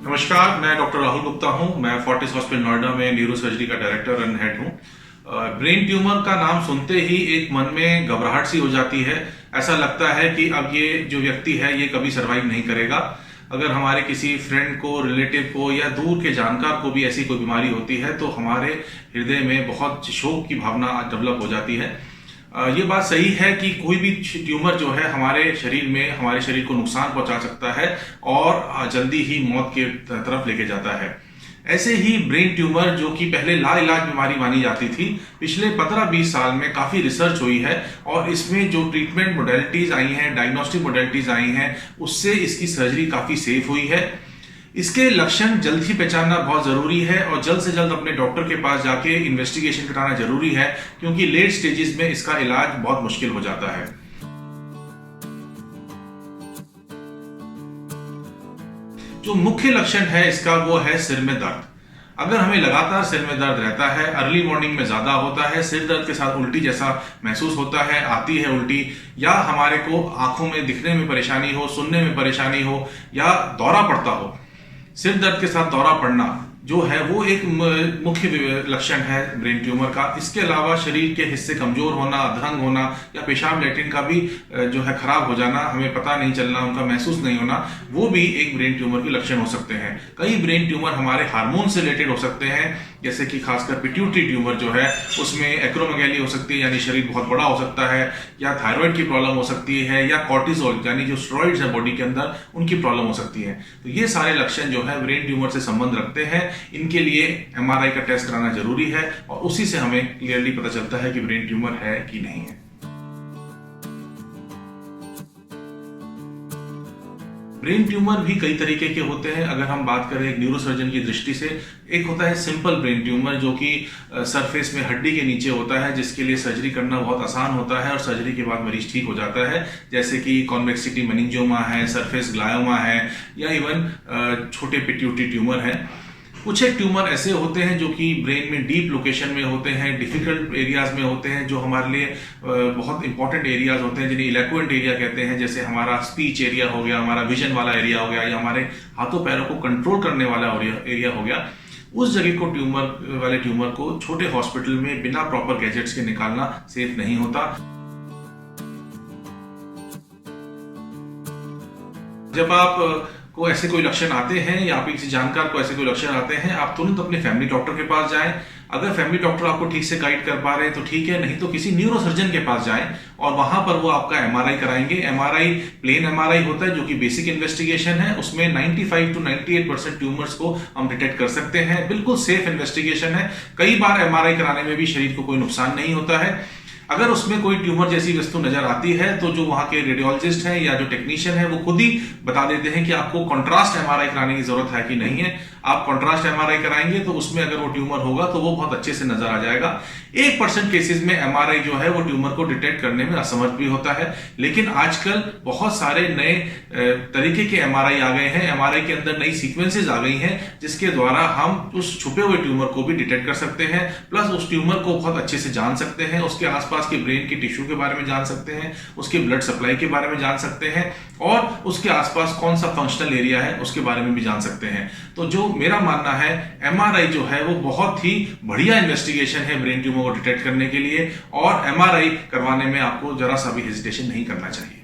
नमस्कार, मैं डॉक्टर राहुल गुप्ता हूं। मैं फोर्टिस हॉस्पिटल नोएडा में न्यूरो सर्जरी का डायरेक्टर एंड हेड हूं। ब्रेन ट्यूमर का नाम सुनते ही एक मन में घबराहट सी हो जाती है। ऐसा लगता है कि अब ये जो व्यक्ति है ये कभी सरवाइव नहीं करेगा। अगर हमारे किसी फ्रेंड को, रिलेटिव को या दूर के जानकार को भी ऐसी कोई बीमारी होती है तो हमारे हृदय में बहुत शोक की भावना डेवलप हो जाती है। ये बात सही है कि कोई भी ट्यूमर जो है हमारे शरीर को नुकसान पहुंचा सकता है और जल्दी ही मौत के तरफ लेके जाता है। ऐसे ही ब्रेन ट्यूमर, जो कि पहले लाइलाज बीमारी मानी जाती थी, पिछले 15-20 साल में काफी रिसर्च हुई है और इसमें जो ट्रीटमेंट मोडेलिटीज आई हैं, डायग्नोस्टिक मोडेलिटीज आई हैं, उससे इसकी सर्जरी काफी सेफ हुई है। इसके लक्षण जल्द ही पहचानना बहुत जरूरी है और जल्द से जल्द अपने डॉक्टर के पास जाके इन्वेस्टिगेशन कराना जरूरी है, क्योंकि लेट स्टेजेस में इसका इलाज बहुत मुश्किल हो जाता है। जो मुख्य लक्षण है इसका वो है सिर में दर्द। अगर हमें लगातार सिर में दर्द रहता है, अर्ली मॉर्निंग में ज्यादा होता है, सिर दर्द के साथ उल्टी जैसा महसूस होता है, आती है उल्टी, या हमारे को आंखों में दिखने में परेशानी हो, सुनने में परेशानी हो, या दौरा पड़ता हो, सिर दर्द के साथ दौरा पड़ना जो है वो एक मुख्य लक्षण है ब्रेन ट्यूमर का। इसके अलावा शरीर के हिस्से कमजोर होना, अधरंग होना या पेशाब लैट्रिन का भी जो है खराब हो जाना, हमें पता नहीं चलना, उनका महसूस नहीं होना, वो भी एक ब्रेन ट्यूमर के लक्षण हो सकते हैं। कई ब्रेन ट्यूमर हमारे हार्मोन से रिलेटेड हो सकते हैं, जैसे कि खासकर पिट्यूटरी ट्यूमर जो है उसमें एक्रोमेगैली हो सकती है, यानी शरीर बहुत बड़ा हो सकता है, या थायराइड की प्रॉब्लम हो सकती है, या कॉर्टिसोल यानी जो स्टेरॉइड्स है बॉडी के अंदर, उनकी प्रॉब्लम हो सकती है। तो ये सारे लक्षण जो है ब्रेन ट्यूमर से संबंध रखते हैं। इनके लिए एमआरआई का टेस्ट कराना जरूरी है और उसी से हमें क्लियरली पता चलता है कि ब्रेन ट्यूमर है कि नहीं है। ब्रेन ट्यूमर भी कई तरीके के होते हैं। अगर हम बात करें एक न्यूरोसर्जन की दृष्टि से, एक होता है सिंपल ब्रेन ट्यूमर, जो कि सरफेस में हड्डी के नीचे होता है, जिसके लिए सर्जरी करना बहुत आसान होता है और सर्जरी के बाद मरीज ठीक हो जाता है, जैसे कि कॉन्वेक्सिटी मेनिंजियोमा है, सरफेस ग्लायोमा है, या इवन छोटे पिट्यूटरी ट्यूमर है। कुछ एक ट्यूमर ऐसे होते हैं जो कि ब्रेन में डीप लोकेशन में होते हैं, डिफिकल्ट एरियाज में होते हैं, जो हमारे लिए बहुत इंपॉर्टेंट एरियाज होते हैं, जिन्हें इलेक्वेंट एरिया कहते हैं। जैसे हमारा स्पीच एरिया हो गया, हमारा विजन वाला एरिया हो गया, या हमारे हाथों पैरों को कंट्रोल करने वाला एरिया हो गया। उस जगह को ट्यूमर को छोटे हॉस्पिटल में बिना प्रॉपर गैजेट्स के निकालना सेफ नहीं होता। जब आप को ऐसे कोई लक्षण आते हैं या आप किसी जानकार को ऐसे कोई लक्षण आते हैं, आप तुरंत अपने फैमिली डॉक्टर के पास जाएं। अगर फैमिली डॉक्टर आपको ठीक से गाइड कर पा रहे हैं तो ठीक है, नहीं तो किसी न्यूरोसर्जन के पास जाएं और वहां पर वो आपका एमआरआई कराएंगे। एमआरआई प्लेन एमआरआई होता है, जो कि बेसिक इन्वेस्टिगेशन है। उसमें 95 to 98% ट्यूमर्स को हम डिटेक्ट कर सकते हैं। बिल्कुल सेफ इन्वेस्टिगेशन है। कई बार एमआरआई कराने में भी शरीर को कोई नुकसान नहीं होता है। अगर उसमें कोई ट्यूमर जैसी वस्तु नजर आती है तो जो वहां के रेडियोलॉजिस्ट हैं या जो टेक्नीशियन है वो खुद ही बता देते हैं कि आपको कॉन्ट्रास्ट एमआरआई कराने की जरूरत है कि नहीं है। आप कॉन्ट्रास्ट एमआरआई कराएंगे तो उसमें अगर वो ट्यूमर होगा तो वो बहुत अच्छे से नजर आ जाएगा। 1% केसेस में एमआरआई जो है वो ट्यूमर को डिटेक्ट करने में असमर्थ भी होता है, लेकिन आजकल बहुत सारे नए तरीके के एमआरआई आ गए हैं। एमआरआई के अंदर नई सीक्वेंसेज आ गई हैं, जिसके द्वारा हम उस छुपे हुए ट्यूमर को भी डिटेक्ट कर सकते हैं, प्लस उस ट्यूमर को बहुत अच्छे से जान सकते हैं, उसके आसपास के ब्रेन के टिश्यू के बारे में जान सकते हैं, उसके ब्लड सप्लाई के बारे में जान सकते हैं, और उसके आसपास कौन सा फंक्शनल एरिया है उसके बारे में भी जान सकते हैं। तो जो मेरा मानना है, एमआरआई जो है वो बहुत ही बढ़िया इन्वेस्टिगेशन है ब्रेन ट्यूमर को डिटेक्ट करने के लिए, और एमआरआई करवाने में आपको जरा सा भी हेजिटेशन नहीं करना चाहिए।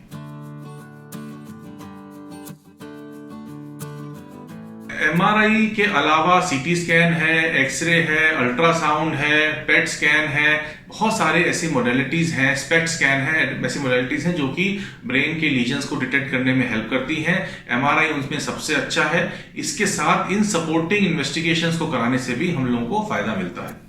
एमआरआई के अलावा सीटी स्कैन है, एक्सरे है, अल्ट्रासाउंड है, पेट स्कैन है, बहुत सारे ऐसी मोडेलिटीज हैं, स्पेक्ट स्कैन है, ऐसी मोडेलिटीज हैं जो कि ब्रेन के लीजन्स को डिटेक्ट करने में हेल्प करती हैं। एमआरआई उनमें सबसे अच्छा है। इसके साथ इन सपोर्टिंग इन्वेस्टिगेशंस को कराने से भी हम लोगों को फायदा मिलता है।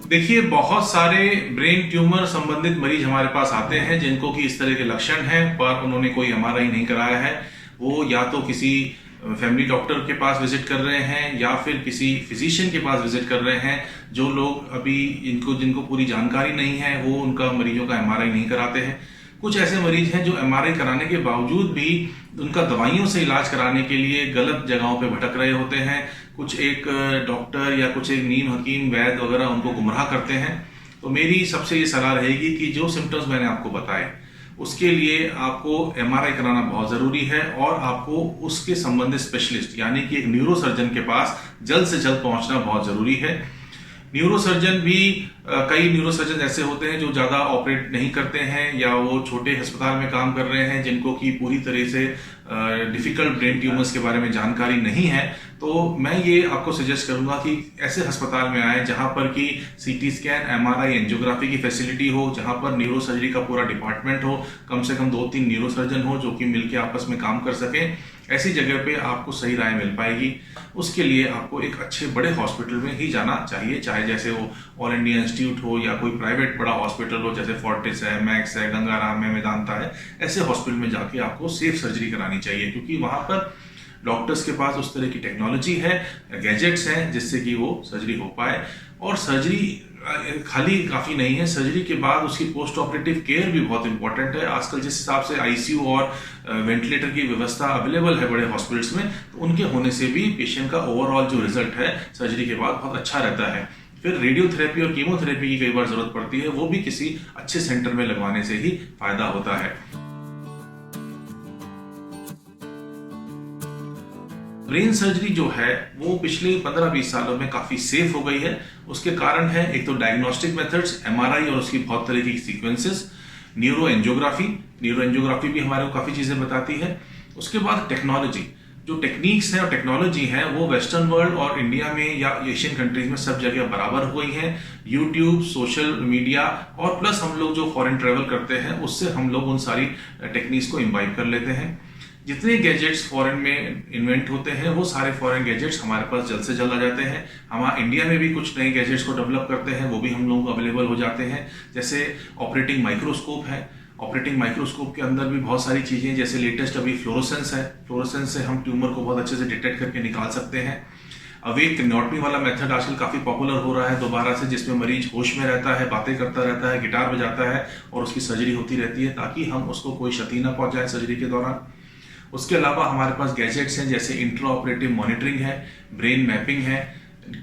देखिए, बहुत सारे ब्रेन ट्यूमर संबंधित मरीज हमारे पास आते हैं जिनको कि इस तरह के लक्षण हैं, पर उन्होंने कोई एमआरआई नहीं कराया है। वो या तो किसी फैमिली डॉक्टर के पास विजिट कर रहे हैं या फिर किसी फिजिशियन के पास विजिट कर रहे हैं। जो लोग अभी जिनको पूरी जानकारी नहीं है वो उनका मरीजों का एमआरआई नहीं कराते हैं। कुछ ऐसे मरीज हैं जो एमआरआई कराने के बावजूद भी उनका दवाइयों से इलाज कराने के लिए गलत जगहों पे भटक रहे होते हैं। कुछ एक डॉक्टर या कुछ एक नीम हकीम, वैद्य वगैरह उनको गुमराह करते हैं। तो मेरी सबसे ये सलाह रहेगी कि जो सिम्टम्स मैंने आपको बताए उसके लिए आपको एमआरआई कराना बहुत ज़रूरी है और आपको उसके संबंधित स्पेशलिस्ट यानी कि एक न्यूरोसर्जन के पास जल्द से जल्द पहुंचना बहुत ज़रूरी है। न्यूरोसर्जन भी कई न्यूरोसर्जन ऐसे होते हैं जो ज़्यादा ऑपरेट नहीं करते हैं या वो छोटे अस्पताल में काम कर रहे हैं जिनको कि पूरी तरह से डिफ़िकल्ट ब्रेन ट्यूमर्स के बारे में जानकारी नहीं है। तो मैं ये आपको सजेस्ट करूंगा कि ऐसे अस्पताल में आए जहां पर कि सीटी स्कैन, एमआरआई, एंजियोग्राफी की फैसिलिटी हो, जहां पर न्यूरोसर्जरी का पूरा डिपार्टमेंट हो, कम से कम 2-3 न्यूरोसर्जन हो जो कि मिलकर आपस में काम कर सकें। ऐसी जगह पे आपको सही राय मिल पाएगी। उसके लिए आपको एक अच्छे बड़े हॉस्पिटल में ही जाना चाहिए, चाहे जैसे वो ऑल इंडिया इंस्टीट्यूट हो या कोई प्राइवेट बड़ा हॉस्पिटल हो, जैसे फोर्टिस है, मैक्स है, गंगाराम है, मेदांता है। ऐसे हॉस्पिटल में जाके आपको सेफ सर्जरी करानी चाहिए क्योंकि वहां पर डॉक्टर्स के पास उस तरह की टेक्नोलॉजी है, गैजेट्स हैं जिससे कि वो सर्जरी हो पाए। और सर्जरी खाली काफ़ी नहीं है, सर्जरी के बाद उसकी पोस्ट ऑपरेटिव केयर भी बहुत इंपॉर्टेंट है। आजकल जिस हिसाब से आईसीयू और वेंटिलेटर की व्यवस्था अवेलेबल है बड़े हॉस्पिटल्स में, तो उनके होने से भी पेशेंट का ओवरऑल जो रिजल्ट है सर्जरी के बाद बहुत अच्छा रहता है। फिर रेडियोथेरेपी और कीमोथेरेपी की कई बार जरूरत पड़ती है, वो भी किसी अच्छे सेंटर में लगवाने से ही फायदा होता है। ब्रेन सर्जरी जो है वो पिछले 15-20 सालों में काफी सेफ हो गई है। उसके कारण है एक तो डायग्नोस्टिक मेथड्स, एमआरआई और उसकी बहुत तरह की सीक्वेंसेस, न्यूरो एंजियोग्राफी भी हमारे को काफी चीजें बताती है। उसके बाद टेक्नोलॉजी, जो टेक्निक्स है और टेक्नोलॉजी है वो वेस्टर्न वर्ल्ड और इंडिया में या एशियन कंट्रीज में सब जगह बराबर हो गई है। यूट्यूब, सोशल मीडिया और प्लस हम लोग जो फॉरेन ट्रेवल करते हैं उससे हम लोग उन सारी टेक्निक्स को इम्बाइब कर लेते हैं। जितने गैजेट्स फॉरेन में इन्वेंट होते हैं वो सारे फॉरेन गैजेट्स हमारे पास जल्द से जल्द आ जाते हैं। हम इंडिया में भी कुछ नए गैजेट्स को डेवलप करते हैं, वो भी हम लोगों को अवेलेबल हो जाते हैं। जैसे ऑपरेटिंग माइक्रोस्कोप है, ऑपरेटिंग माइक्रोस्कोप के अंदर भी बहुत सारी चीजें, जैसे लेटेस्ट अभी फ्लोरोसेंस है, फ्लोरोसेंस से हम ट्यूमर को बहुत अच्छे से डिटेक्ट करके निकाल सकते हैं। अवेक क्रेनियोटमी वाला मेथड आजकल काफी पॉपुलर हो रहा है दोबारा से, जिसमें मरीज होश में रहता है, बातें करता रहता है, गिटार बजाता है और उसकी सर्जरी होती रहती है ताकि हम उसको कोई क्षति ना पहुंचाए सर्जरी के दौरान। उसके अलावा हमारे पास गैजेट्स हैं जैसे इंट्रा ऑपरेटिव मॉनिटरिंग है, ब्रेन मैपिंग है,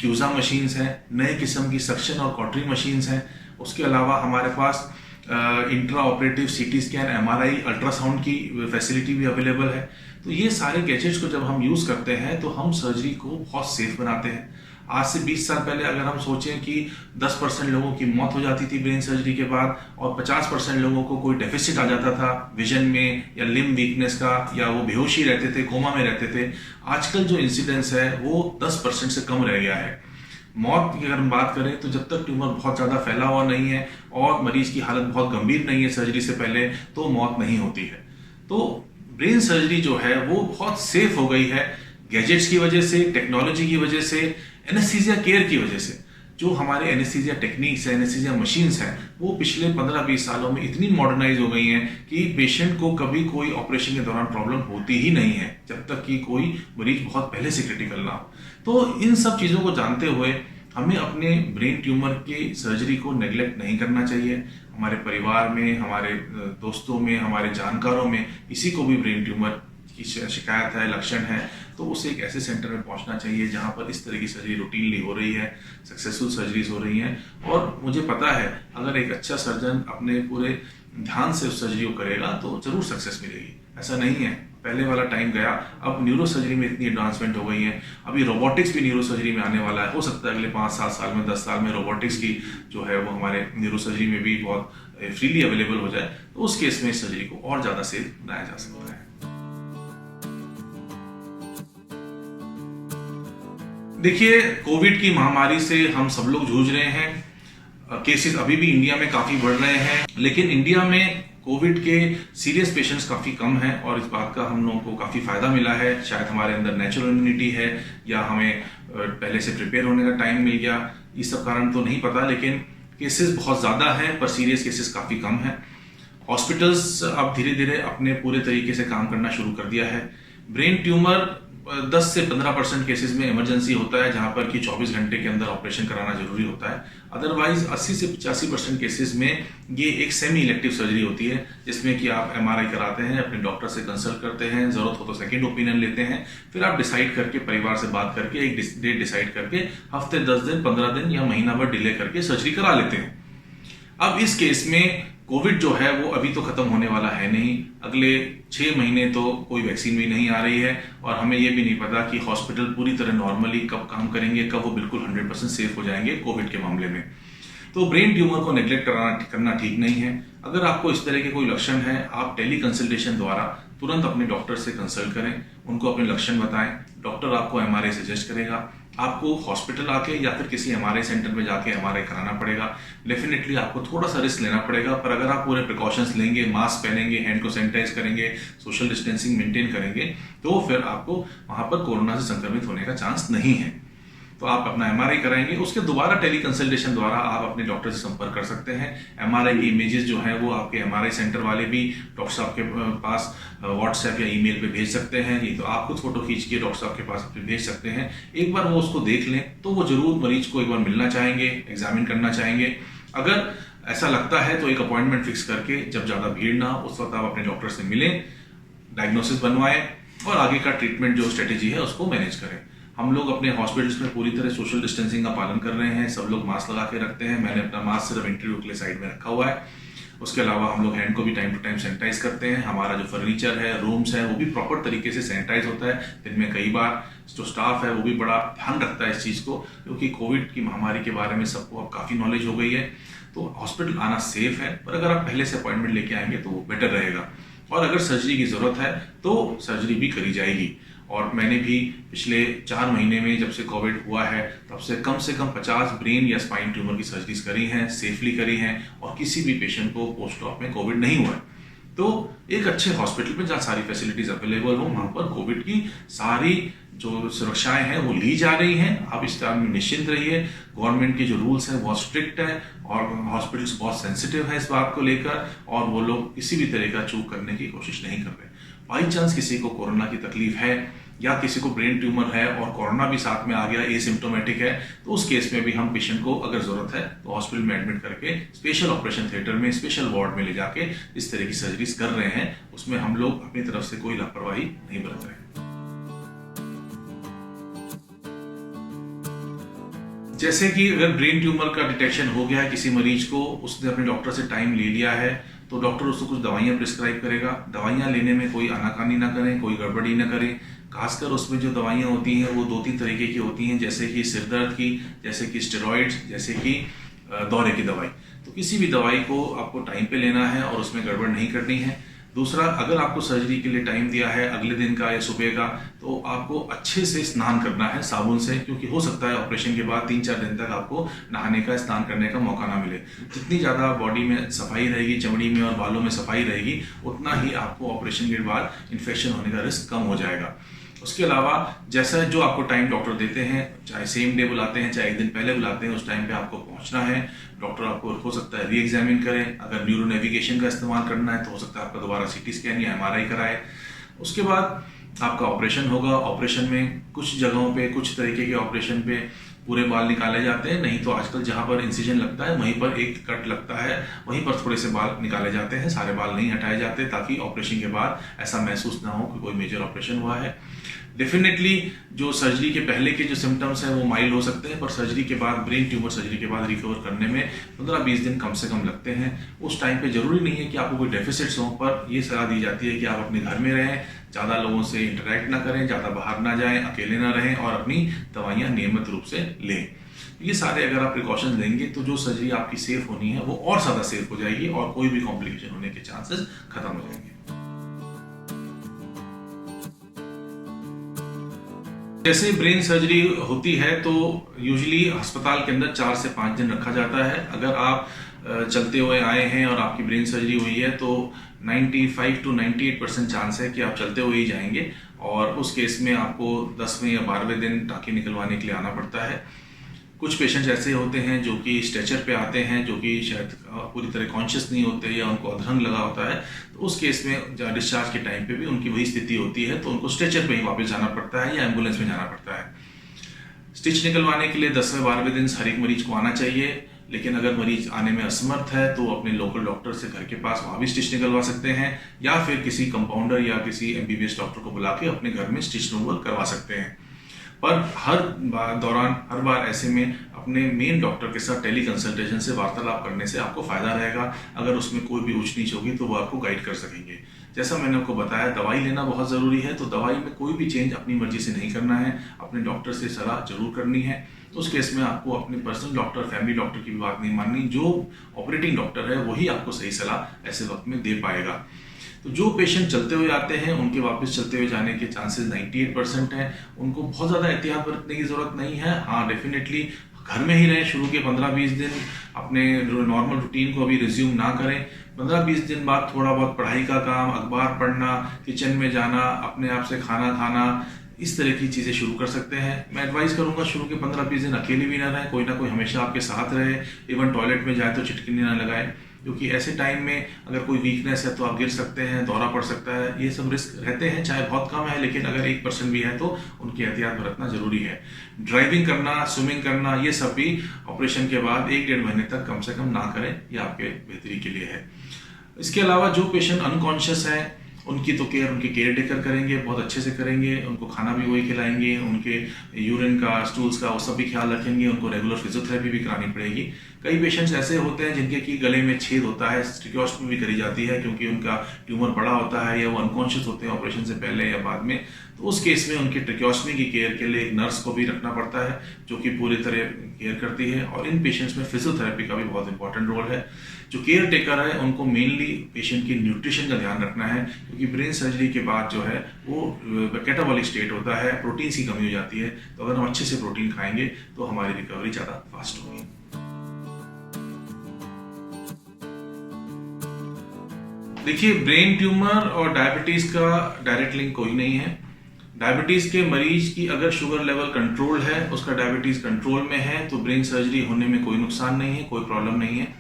क्यूजा मशीन्स हैं, नए किस्म की सक्शन और कॉटरी मशीन्स हैं। उसके अलावा हमारे पास intra operative CT scan, MRI, ultrasound की फैसिलिटी भी अवेलेबल है। तो ये सारे गैजेट्स को जब हम यूज करते हैं तो हम सर्जरी को बहुत सेफ बनाते हैं। आज से 20 साल पहले अगर हम सोचें कि 10% लोगों की मौत हो जाती थी ब्रेन सर्जरी के बाद और 50% लोगों को कोई डेफिसिट आ जाता था विजन में या लिम्ब वीकनेस का, या वो बेहोशी रहते थे, कोमा में रहते थे, आजकल जो इंसिडेंस है वो 10% से कम रह गया है। मौत की अगर हम बात करें तो जब तक ट्यूमर बहुत ज़्यादा फैला हुआ नहीं है और मरीज की हालत बहुत गंभीर नहीं है सर्जरी से पहले, तो मौत नहीं होती है। तो ब्रेन सर्जरी जो है वो बहुत सेफ हो गई है गैजेट्स की वजह से, टेक्नोलॉजी की वजह से, एनेस्थीसिया केयर की वजह से। जो हमारे एनेस्थीसिया टेक्निक्स है, एनेस्थीसिया मशीन्स हैं, वो पिछले 15-20 सालों में इतनी मॉडर्नाइज हो गई हैं कि पेशेंट को कभी कोई ऑपरेशन के दौरान प्रॉब्लम होती ही नहीं है जब तक कि कोई मरीज बहुत पहले से क्रिटिकल ना हो। तो इन सब चीज़ों को जानते हुए हमें अपने ब्रेन ट्यूमर की सर्जरी को नेग्लेक्ट नहीं करना चाहिए। हमारे परिवार में, हमारे दोस्तों में, हमारे जानकारों में किसी को भी ब्रेन ट्यूमर की शिकायत है, लक्षण है, तो उसे एक ऐसे सेंटर में पहुंचना चाहिए जहां पर इस तरह की सर्जरी रूटीनली हो रही है, सक्सेसफुल सर्जरीज हो रही हैं। और मुझे पता है अगर एक अच्छा सर्जन अपने पूरे ध्यान से उस सर्जरी को करेगा तो जरूर सक्सेस मिलेगी। ऐसा नहीं है, पहले वाला टाइम गया, अब न्यूरो सर्जरी में इतनी एडवांसमेंट हो गई है। अभी रोबोटिक्स भी न्यूरो सर्जरी में आने वाला है, हो सकता है अगले 5-7 साल में, 10 साल में रोबोटिक्स की जो है वो हमारे न्यूरो सर्जरी में भी बहुत फ्रीली अवेलेबल हो जाए, तो उस केस में इस सर्जरी को और ज्यादा सेफ बनाया जा सकता है। देखिए, कोविड की महामारी से हम सब लोग जूझ रहे हैं। केसेस अभी भी इंडिया में काफी बढ़ रहे हैं, लेकिन इंडिया में कोविड के सीरियस पेशेंट्स काफी कम हैं और इस बात का हम लोगों को काफी फायदा मिला है। शायद हमारे अंदर नेचुरल इम्यूनिटी है या हमें पहले से प्रिपेयर होने का टाइम मिल गया, ये सब कारण तो नहीं पता, लेकिन केसेस बहुत ज्यादा हैं पर सीरियस केसेस काफी कम हैं। हॉस्पिटल्स अब धीरे धीरे अपने पूरे तरीके से काम करना शुरू कर दिया है। ब्रेन ट्यूमर 10 से 15% केसेस में इमरजेंसी होता है जहां पर कि 24 घंटे के अंदर ऑपरेशन कराना जरूरी होता है। अदरवाइज 80 से 85% केसेस में ये एक सेमी इलेक्टिव सर्जरी होती है जिसमें कि आप एमआरआई कराते हैं, अपने डॉक्टर से कंसल्ट करते हैं, जरूरत हो तो सेकंड ओपिनियन लेते हैं, फिर आप डिसाइड करके परिवार से बात करके एक डेट डिसाइड करके हफ्ते 10 दिन, 15 दिन या महीना भर डिले करके सर्जरी करा लेते हैं। अब इस केस में कोविड जो है वो अभी तो खत्म होने वाला है नहीं, अगले 6 महीने तो कोई वैक्सीन भी नहीं आ रही है, और हमें ये भी नहीं पता कि हॉस्पिटल पूरी तरह नॉर्मली कब काम करेंगे, कब वो बिल्कुल 100% सेफ हो जाएंगे कोविड के मामले में। तो ब्रेन ट्यूमर को नेग्लेक्ट करना ठीक नहीं है। अगर आपको इस तरह के कोई लक्षण है, आप टेली कंसल्टेशन द्वारा तुरंत अपने डॉक्टर से कंसल्ट करें, उनको अपने लक्षण बताएं। डॉक्टर आपको एमआरआई सजेस्ट करेगा, आपको हॉस्पिटल आके या फिर किसी एमआरआई सेंटर में जाके एमआरआई कराना पड़ेगा। डेफिनेटली आपको थोड़ा सा रिस्क लेना पड़ेगा, पर अगर आप पूरे प्रिकॉशंस लेंगे, मास्क पहनेंगे, हैंड को सैनिटाइज करेंगे, सोशल डिस्टेंसिंग मेंटेन करेंगे, तो फिर आपको वहां पर कोरोना से संक्रमित होने का चांस नहीं है। तो आप अपना एमआरआई कराएंगे, उसके दोबारा टेली कंसल्टेशन द्वारा आप अपने डॉक्टर से संपर्क कर सकते हैं। एमआरआई की इमेजेस जो हैं वो आपके एमआरआई सेंटर वाले भी डॉक्टर साहब के पास व्हाट्सएप या ईमेल पे भेज सकते हैं। ये तो आप खुद फोटो खींच के डॉक्टर साहब के पास भेज सकते हैं। एक बार वो उसको देख लें तो वो जरूर मरीज को एक बार मिलना चाहेंगे, एग्जामिन करना चाहेंगे। अगर ऐसा लगता है तो एक अपॉइंटमेंट फिक्स करके, जब ज्यादा भीड़ ना हो उस वक्त आप अपने डॉक्टर से मिलें, डायग्नोसिस बनवाएं और आगे का ट्रीटमेंट जो स्ट्रेटेजी है उसको मैनेज करें। हम लोग अपने हॉस्पिटल्स में पूरी तरह सोशल डिस्टेंसिंग का पालन कर रहे हैं, सब लोग मास्क लगा के रखते हैं। मैंने अपना मास्क सिर्फ इंटरव्यू के लिए साइड में रखा हुआ है। उसके अलावा हम लोग हैंड को भी टाइम टू टाइम सैनिटाइज करते हैं। हमारा जो फर्नीचर है, रूम्स है, वो भी प्रॉपर तरीके से सैनिटाइज होता है। दिन में कई बार जो स्टाफ है वो भी बड़ा ध्यान रखता है इस चीज़ को, क्योंकि कोविड की महामारी के बारे में सबको अब काफ़ी नॉलेज हो गई है। तो हॉस्पिटल आना सेफ है, पर अगर आप पहले से अपॉइंटमेंट लेके आएंगे तो वो बेटर रहेगा। और अगर सर्जरी की जरूरत है तो सर्जरी भी करी जाएगी। और मैंने भी पिछले 4 महीने में, जब से कोविड हुआ है, तब से कम 50 ब्रेन या स्पाइन ट्यूमर की सर्जरीज करी हैं, सेफली करी हैं, और किसी भी पेशेंट को पोस्ट ऑप में कोविड नहीं हुआ है। तो एक अच्छे हॉस्पिटल में जहाँ सारी फैसिलिटीज अवेलेबल हो, वहां पर कोविड की सारी जो सुरक्षाएं हैं वो ली जा रही हैं। आप इस टाइम में निश्चिंत रहिए। गवर्नमेंट के जो रूल्स हैं बहुत स्ट्रिक्ट है, और हॉस्पिटल्स बहुत सेंसिटिव है इस बात को लेकर, और वो लोग किसी भी तरह का चूक करने की कोशिश नहीं कर रहे। बाई चांस किसी को कोरोना की तकलीफ है या किसी को ब्रेन ट्यूमर है और कोरोना भी साथ में आ गया, एसिम्प्टोमेटिक है, तो उस केस में भी हम पेशेंट को अगर जरूरत है तो हॉस्पिटल में एडमिट करके स्पेशल ऑपरेशन थिएटर में, स्पेशल वार्ड में ले जाके इस तरह की सर्जरीज कर रहे हैं। उसमें हम लोग अपनी तरफ से कोई लापरवाही नहीं बरत रहे। जैसे कि अगर ब्रेन ट्यूमर का डिटेक्शन हो गया है किसी मरीज को, उसने अपने डॉक्टर से टाइम ले लिया है, तो डॉक्टर उसको कुछ दवाइयां प्रिस्क्राइब करेगा। दवाइयां लेने में कोई आनाकानी ना करें, कोई गड़बड़ी ना करें। खासकर उसमें जो दवाइयां होती हैं वो 2-3 तरीके की होती हैं, जैसे कि सिरदर्द की, जैसे कि स्टेरॉइड्स, जैसे कि दौरे की दवाई। तो किसी भी दवाई को आपको टाइम पे लेना है और उसमें गड़बड़ नहीं करनी है। दूसरा, अगर आपको सर्जरी के लिए टाइम दिया है अगले दिन का या सुबह का, तो आपको अच्छे से स्नान करना है साबुन से, क्योंकि हो सकता है ऑपरेशन के बाद 3-4 दिन तक आपको नहाने का, स्नान करने का मौका ना मिले। जितनी ज़्यादा बॉडी में सफाई रहेगी, चमड़ी में और बालों में सफाई रहेगी, उतना ही आपको ऑपरेशन के बाद इन्फेक्शन होने का रिस्क कम हो जाएगा। उसके अलावा जैसा जो आपको टाइम डॉक्टर देते हैं, चाहे सेम डे बुलाते हैं चाहे एक दिन पहले बुलाते हैं, उस टाइम पे आपको पहुंचना है। डॉक्टर आपको हो सकता है री एग्जामिन करें, अगर न्यूरो नेविगेशन का इस्तेमाल करना है तो हो सकता है आपका दोबारा सीटी स्कैन या एमआरआई कराए। उसके बाद आपका ऑपरेशन होगा। ऑपरेशन में कुछ जगहों पे, कुछ तरीके के ऑपरेशन पे पूरे बाल निकाले जाते हैं, नहीं तो आजकल जहां पर इंसिजन लगता है वहीं पर एक कट लगता है, वहीं पर थोड़े से बाल निकाले जाते हैं, सारे बाल नहीं हटाए जाते, ताकि ऑपरेशन के बाद ऐसा महसूस ना हो कि कोई मेजर ऑपरेशन हुआ है। डेफिनेटली जो सर्जरी के पहले के जो सिम्टम्स हैं वो माइल्ड हो सकते हैं, पर सर्जरी के बाद, ब्रेन ट्यूमर सर्जरी के बाद रिकवर करने में 15-20 दिन कम से कम लगते हैं। उस टाइम पे जरूरी नहीं है कि आपको कोई डेफिसिट्स हो, पर ये सलाह दी जाती है कि आप अपने घर में रहें, ज़्यादा लोगों से इंटरेक्ट ना करें, ज़्यादा बाहर ना जाएं, अकेले ना रहें, और अपनी दवाइयाँ नियमित रूप से लें। ये सारे अगर आप प्रिकॉशंस लेंगे तो जो सर्जरी आपकी सेफ होनी है वो और ज़्यादा सेफ हो जाएगी, और कोई भी कॉम्प्लिकेशन होने के चांसेस खत्म हो जाएंगे। जैसे ब्रेन सर्जरी होती है तो यूजुअली अस्पताल के अंदर 4 से 5 दिन रखा जाता है। अगर आप चलते हुए आए हैं और आपकी ब्रेन सर्जरी हुई है तो 95 to 98% चांस है कि आप चलते हुए ही जाएंगे, और उस केस में आपको 10वें या 12वें दिन टाँके निकलवाने के लिए आना पड़ता है। कुछ पेशेंट्स ऐसे होते हैं जो कि स्ट्रेचर पे आते हैं, जो कि शायद पूरी तरह कॉन्शियस नहीं होते या उनको अधरंग लगा होता है, तो उस केस में डिस्चार्ज के टाइम पे भी उनकी वही स्थिति होती है, तो उनको स्ट्रेचर पे ही वापस जाना पड़ता है या एम्बुलेंस में जाना पड़ता है। स्टिच निकलवाने के लिए 10वें 12वें दिन हर एक मरीज को आना चाहिए, लेकिन अगर मरीज आने में असमर्थ है तो अपने लोकल डॉक्टर से घर के पास वहाँ भी स्टिच निकलवा सकते हैं, या फिर किसी कंपाउंडर या किसी MBBS डॉक्टर को बुला के अपने घर में स्टिच रिमूवल करवा सकते हैं। पर दौरान हर बार ऐसे में अपने मेन डॉक्टर के साथ टेली कंसल्टेशन से वार्तालाप करने से आपको फायदा रहेगा। अगर उसमें कोई भी ऊंच नीच होगी तो वो आपको गाइड कर सकेंगे। जैसा मैंने आपको बताया, दवाई लेना बहुत ज़रूरी है, तो दवाई में कोई भी चेंज अपनी मर्जी से नहीं करना है, अपने डॉक्टर से सलाह जरूर करनी है। तो उस केस में आपको अपने पर्सनल डॉक्टर, फैमिली डॉक्टर की भी बात नहीं माननी। जो ऑपरेटिंग डॉक्टर है वही आपको सही सलाह ऐसे वक्त में दे पाएगा। तो जो पेशेंट चलते हुए आते हैं उनके वापस चलते हुए जाने के चांसेस 98% हैं। उनको बहुत ज़्यादा एहतियात बरतने की ज़रूरत नहीं है। हाँ, डेफिनेटली घर में ही रहें, शुरू के 15-20 दिन अपने नॉर्मल रूटीन को अभी रिज्यूम ना करें। 15-20 दिन बाद थोड़ा बहुत पढ़ाई का काम, अखबार पढ़ना, किचन में जाना, अपने आप से खाना खाना, इस तरह की चीज़ें शुरू कर सकते हैं। मैं एडवाइस करूंगा शुरू के 15-20 दिन अकेले भी ना रहें, कोई ना कोई हमेशा आपके साथ रहे। इवन टॉयलेट में जाए तो चिटकिनी ना लगाए, क्योंकि ऐसे टाइम में अगर कोई वीकनेस है तो आप गिर सकते हैं, दौरा पड़ सकता है। ये सब रिस्क रहते हैं, चाहे बहुत कम है, लेकिन अगर 1% भी है तो उनकी एहतियात बरतना जरूरी है। ड्राइविंग करना, स्विमिंग करना, ये सब भी ऑपरेशन के बाद 1-1.5 महीने तक कम से कम ना करें, ये आपके बेहतरी के लिए है। इसके अलावा जो पेशेंट अनकॉन्शियस है उनकी तो केयर उनके केयर टेकर करेंगे, बहुत अच्छे से करेंगे। उनको खाना भी वही खिलाएंगे, उनके यूरिन का, स्टूल्स का, वो सब भी ख्याल रखेंगे। उनको रेगुलर फिजियोथेरेपी भी करानी पड़ेगी। कई पेशेंट्स ऐसे होते हैं जिनके की गले में छेद होता है, ट्रिक्योस्टमी भी करी जाती है, क्योंकि उनका ट्यूमर बड़ा होता है या वो अनकॉन्शियस होते हैं ऑपरेशन से पहले या बाद में। तो उस केस में उनकी ट्रिक्योस्टमी की केयर के लिए एक नर्स को भी रखना पड़ता है जो कि पूरी तरह केयर करती है। और इन पेशेंट्स में फिजियोथेरेपी का भी बहुत इंपॉर्टेंट रोल है। जो केयर टेकर है उनको मेनली पेशेंट की न्यूट्रिशन का ध्यान रखना है, क्योंकि ब्रेन सर्जरी के बाद जो है वो कैटाबॉलिक स्टेट होता है, प्रोटीन की कमी हो जाती है। तो अगर हम अच्छे से प्रोटीन खाएंगे तो हमारी रिकवरी ज़्यादा फास्ट होगी। देखिए, ब्रेन ट्यूमर और डायबिटीज का डायरेक्ट लिंक कोई नहीं है। डायबिटीज के मरीज की अगर शुगर लेवल कंट्रोल है, उसका डायबिटीज कंट्रोल में है, तो ब्रेन सर्जरी होने में कोई नुकसान नहीं है, कोई प्रॉब्लम नहीं है।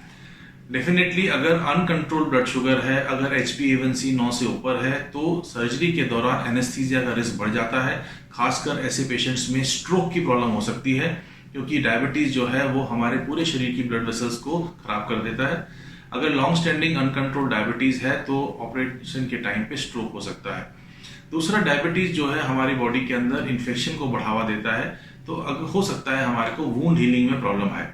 डेफिनेटली अगर अनकंट्रोल्ड ब्लड शुगर है, अगर HbA1c 9 से ऊपर है, तो सर्जरी के दौरान एनेस्थीसिया का रिस्क बढ़ जाता है। खासकर ऐसे पेशेंट्स में स्ट्रोक की प्रॉब्लम हो सकती है, क्योंकि डायबिटीज जो है वो हमारे पूरे शरीर की ब्लड वेसल्स को खराब कर देता है। अगर लॉन्ग स्टैंडिंग अनकंट्रोल्ड डायबिटीज है तो ऑपरेशन के टाइम पे स्ट्रोक हो सकता है। दूसरा, डायबिटीज जो है हमारी बॉडी के अंदर इन्फेक्शन को बढ़ावा देता है, तो अगर हो सकता है हमारे को वुंड हीलिंग में प्रॉब्लम आए।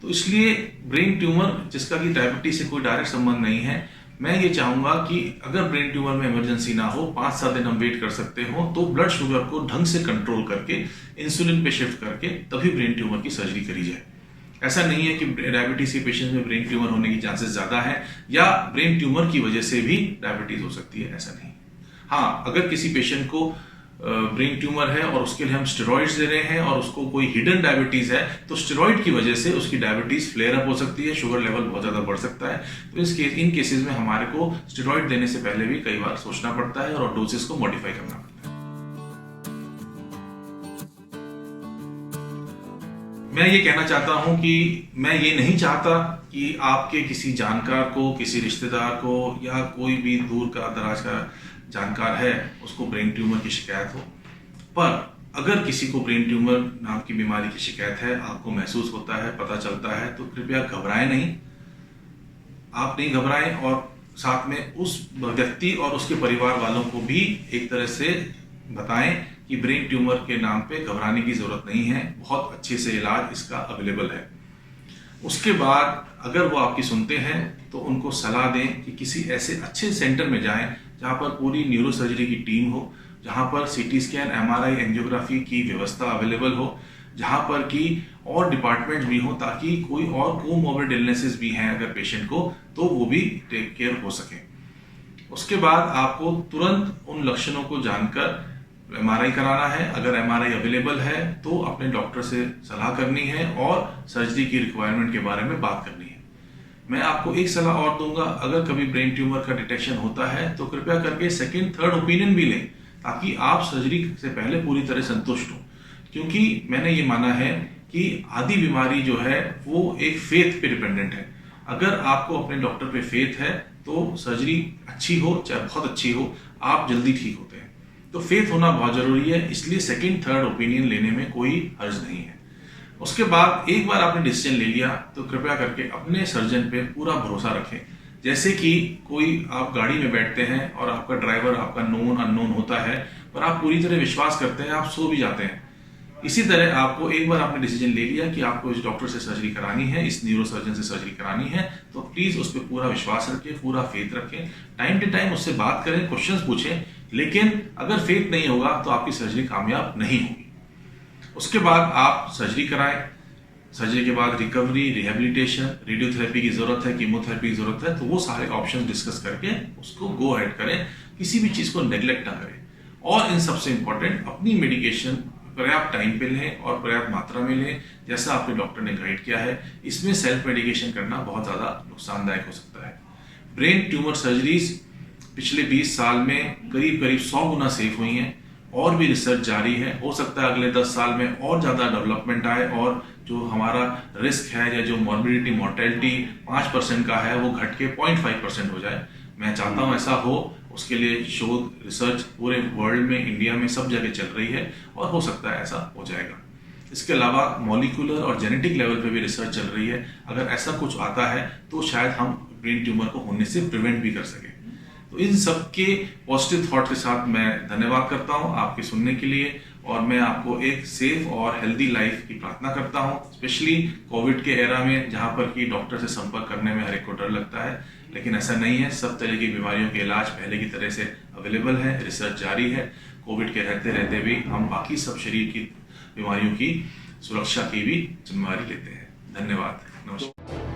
तो इसलिए ब्रेन ट्यूमर जिसका कि डायबिटीज से कोई डायरेक्ट संबंध नहीं है, मैं ये चाहूंगा कि अगर ब्रेन ट्यूमर में इमरजेंसी ना हो, 5-7 दिन हम वेट कर सकते हो, तो ब्लड शुगर को ढंग से कंट्रोल करके इंसुलिन पे शिफ्ट करके तभी ब्रेन ट्यूमर की सर्जरी करी जाए। ऐसा नहीं है कि डायबिटीज के पेशेंट में ब्रेन ट्यूमर होने की चांसेस ज्यादा है या ब्रेन ट्यूमर की वजह से भी डायबिटीज हो सकती है, ऐसा नहीं। हाँ, अगर किसी पेशेंट को ब्रेन ट्यूमर है और उसके लिए हम स्टेरॉइड्स दे रहे हैं और उसको कोई हिडन डायबिटीज है, तो स्टेरॉइड की वजह से उसकी डायबिटीज फ्लेयर अप हो सकती है, शुगर लेवल बहुत ज्यादा बढ़ सकता है। तो इन केसेस में हमारे को स्टेरॉइड देने से पहले भी कई बार सोचना पड़ता है और डोजेस को मॉडिफाई करना पड़ता है। मैं ये कहना चाहता हूं कि मैं ये नहीं चाहता कि आपके किसी जानकार को, किसी रिश्तेदार को या कोई भी दूर का दराज का जानकार है उसको ब्रेन ट्यूमर की शिकायत हो। पर अगर किसी को ब्रेन ट्यूमर नाम की बीमारी की शिकायत है, आपको महसूस होता है, पता चलता है, तो कृपया घबराएं नहीं। आप नहीं घबराएं और साथ में उस व्यक्ति और उसके परिवार वालों को भी एक तरह से बताएं कि ब्रेन ट्यूमर के नाम पे घबराने की जरूरत नहीं है, बहुत अच्छे से इलाज इसका अवेलेबल है। उसके बाद अगर वो आपकी सुनते हैं तो उनको सलाह दें कि किसी ऐसे अच्छे सेंटर में जाएं जहां पर पूरी न्यूरो सर्जरी की टीम हो, जहां पर CT स्कैन, MRI, एंजियोग्राफी की व्यवस्था अवेलेबल हो, जहां पर कि और डिपार्टमेंट भी हो, ताकि कोई और कोमॉर्बिड इलनेसेस भी हैं अगर पेशेंट को, तो वो भी टेक केयर हो सके। उसके बाद आपको तुरंत उन लक्षणों को जानकर MRI कराना है। अगर MRI अवेलेबल है तो अपने डॉक्टर से सलाह करनी है और सर्जरी की रिक्वायरमेंट के बारे में बात करनी है। मैं आपको एक सलाह और दूंगा, अगर कभी ब्रेन ट्यूमर का डिटेक्शन होता है तो कृपया करके 2nd-3rd ओपिनियन भी लें, ताकि आप सर्जरी से पहले पूरी तरह संतुष्ट हो। क्योंकि मैंने ये माना है कि आधी बीमारी जो है वो एक फेथ पे डिपेंडेंट है। अगर आपको अपने डॉक्टर पे फेथ है तो सर्जरी अच्छी हो चाहे बहुत अच्छी हो, आप जल्दी ठीक होते हैं। तो फेथ होना बहुत जरूरी है, इसलिए 2nd-3rd ओपिनियन लेने में कोई हर्ज नहीं है। उसके बाद एक बार आपने डिसीजन ले लिया तो कृपया करके अपने सर्जन पे पूरा भरोसा रखें। जैसे कि कोई आप गाड़ी में बैठते हैं और आपका ड्राइवर आपका नोन अननोन होता है, पर आप पूरी तरह विश्वास करते हैं, आप सो भी जाते हैं, इसी तरह आपको एक बार आपने डिसीजन ले लिया कि आपको इस डॉक्टर से सर्जरी करानी है, इस न्यूरोसर्जन से सर्जरी करानी है, तो प्लीज उस पर पूरा विश्वास रखें, पूरा फेथ रखें। टाइम टू टाइम उससे बात करें, क्वेश्चंस पूछें, लेकिन अगर फेथ नहीं होगा तो आपकी सर्जरी कामयाब नहीं होगी। उसके बाद आप सर्जरी कराएं। सर्जरी के बाद रिकवरी, रिहेबिलिटेशन, रेडियोथेरेपी की जरूरत है, कीमोथेरेपी की जरूरत है, तो वो सारे ऑप्शन डिस्कस करके उसको गो अहेड करें। किसी भी चीज को नेग्लेक्ट ना करें। और इन सबसे इंपॉर्टेंट, अपनी मेडिकेशन पर्याप्त टाइम पे लें और पर्याप्त मात्रा में लें, जैसा आपके डॉक्टर ने गाइड किया है। इसमें सेल्फ मेडिकेशन करना बहुत ज्यादा नुकसानदायक हो सकता है। ब्रेन ट्यूमर सर्जरीज पिछले 20 साल में करीब करीब 100 गुना सेफ हुई हैं, और भी रिसर्च जारी है। हो सकता है अगले 10 साल में और ज्यादा डेवलपमेंट आए और जो हमारा रिस्क है या जो मॉर्बिडिटी मॉर्टेलिटी 5% का है वो घट के 0.5% हो जाए। मैं चाहता हूं ऐसा हो। उसके लिए शोध रिसर्च पूरे वर्ल्ड में, इंडिया में सब जगह चल रही है और हो सकता है ऐसा हो जाएगा। इसके अलावा मॉलिक्यूलर और जेनेटिक लेवल पे भी रिसर्च चल रही है। अगर ऐसा कुछ आता है तो शायद हम ब्रेन ट्यूमर को होने से प्रिवेंट भी कर सकें। तो इन सब के पॉजिटिव थॉट के साथ मैं धन्यवाद करता हूं आपके सुनने के लिए, और मैं आपको एक सेफ और हेल्दी लाइफ की प्रार्थना करता हूं, स्पेशली कोविड के एरा में, जहां पर कि डॉक्टर से संपर्क करने में हर एक को डर लगता है। लेकिन ऐसा नहीं है, सब तरह की बीमारियों के इलाज पहले की तरह से अवेलेबल है, रिसर्च जारी है। कोविड के रहते रहते भी हम बाकी सब शरीर की बीमारियों की सुरक्षा की भी जिम्मेवारी लेते हैं। धन्यवाद। नमस्कार।